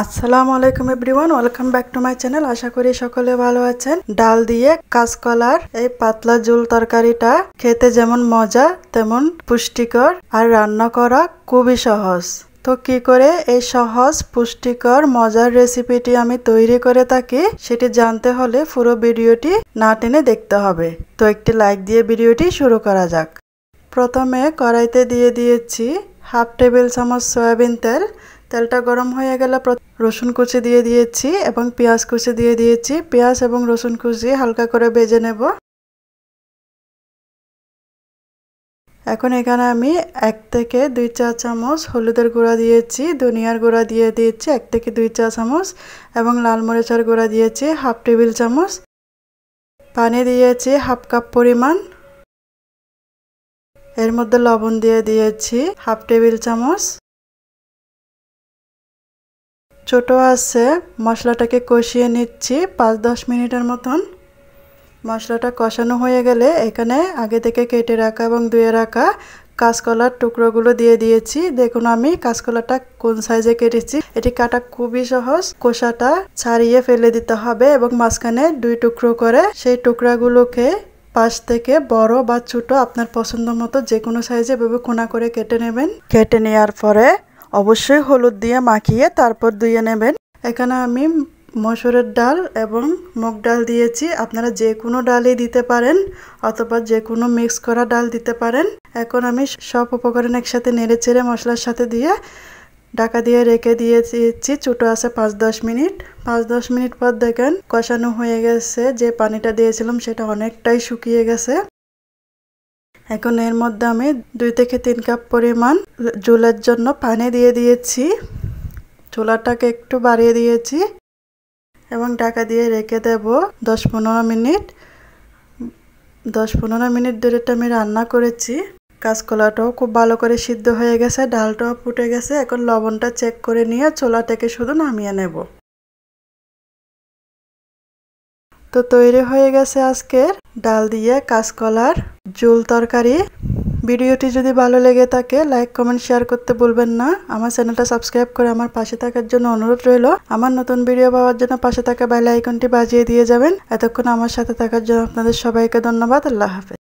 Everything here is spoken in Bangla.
আসসালামু আলাইকুম everyone, welcome back to my channel. আশা করি সকলে ভালো আছেন। ডাল দিয়ে কাঁচকলার এই পাতলা ঝোল তরকারিটা খেতে যেমন মজা তেমন পুষ্টিকর আর রান্না করা খুবই সহজ। তো কি করে এই সহজ পুষ্টিকর মজার রেসিপিটি আমি তৈরি করে থাকি সেটি জানতে হলে পুরো ভিডিওটি না টেনে দেখতে হবে। তো একটি লাইক দিয়ে ভিডিওটি শুরু করা যাক। প্রথমে কড়াইতে দিয়ে দিয়েছি হাফ টেবিল চামচ সয়াবিন তেল। তেলটা গরম হয়ে গেলে রসুন কুচি দিয়ে দিয়েছি এবং পেঁয়াজ কুচি দিয়ে দিয়েছি। পেঁয়াজ এবং রসুন কুচি হালকা করে ভেজে নেব। এখন এখানে আমি 1 থেকে 2 চা চামচ হলুদের গুঁড়া দিয়েছি, ধনিয়ার গুঁড়া দিয়ে দিয়েছি 1 থেকে 2 চা চামচ এবং লাল মরিচের গুঁড়া দিয়েছি হাফ টেবিল চামচ। পানি দিয়েছি হাফ কাপ পরিমাণ। এর মধ্যে লবণ দিয়ে দিয়েছি হাফ টেবিল চামচ। ছোট আছে মশলাটাকে কষিয়ে নিচ্ছি 5-10 মিনিটের মতন। মশলাটা কষানো হয়ে গেলে এখানে আগে থেকে কেটে রাখা এবং ধুয়ে রাখা কাঁচকলার টুকরোগুলো দিয়ে দিয়েছি। দেখুন আমি কাঁচকলাটা কোন সাইজে কেটেছি। এটি কাটা খুবই সহজ। কোষাটা ছাড়িয়ে ফেলে দিতে হবে এবং মাঝখানে 2 টুকরো করে সেই টুকরাগুলোকে পাশ থেকে বড় বা ছোট আপনার পছন্দ মতো যে কোনো সাইজে এভাবে কোনা করে কেটে নেবেন। কেটে নেওয়ার পরে অবশ্যই হলুদ দিয়ে মাখিয়ে তারপর ধুয়ে নেবেন। এখানে আমি মসুরের ডাল এবং মুগ ডাল দিয়েছি। আপনারা যে কোনো ডালই দিতে পারেন অথবা যে কোনো মিক্স করা ডাল দিতে পারেন। এখন আমি সব উপকরণ একসাথে নেড়ে চেড়ে মশলার সাথে দিয়ে ঢাকা দিয়ে রেখে দিয়েছি ছোট আছে 5-10 মিনিট। 5-10 মিনিট পর দেখেন কষানো হয়ে গেছে। যে পানিটা দিয়েছিলাম সেটা অনেকটাই শুকিয়ে গেছে। এখন এর মধ্যে আমি 2 থেকে 3 কাপ পরিমাণ ঝোলের জন্য পানি দিয়ে দিয়েছি। চুলাটাকে একটু বাড়িয়ে দিয়েছি এবং ঢাকা দিয়ে রেখে দেব 10-15 মিনিট। 10-15 মিনিট ধরে আমি রান্না করেছি। কাঁচকলাটাও খুব ভালো করে সিদ্ধ হয়ে গেছে, ডালটাও ফুটে গেছে। এখন লবণটা চেক করে নিয়ে চুলা থেকে শুধু নামিয়ে নেব। তো তৈরি হয়ে গেছে আজকের ডাল দিয়ে কাঁচকলার ঝোল তরকারি। ভিডিওটি যদি ভালো লেগে থাকে লাইক কমেন্ট শেয়ার করতে ভুলবেন না। আমার চ্যানেলটা সাবস্ক্রাইব করে আমার পাশে থাকার জন্য অনুরোধ রইল। আমার নতুন ভিডিও পাওয়ার জন্য পাশে থাকা বেল আইকনটি বাজিয়ে দিয়ে যাবেন। এতক্ষণ আমার সাথে থাকার জন্য আপনাদের সবাইকে ধন্যবাদ। আল্লাহ হাফেজ।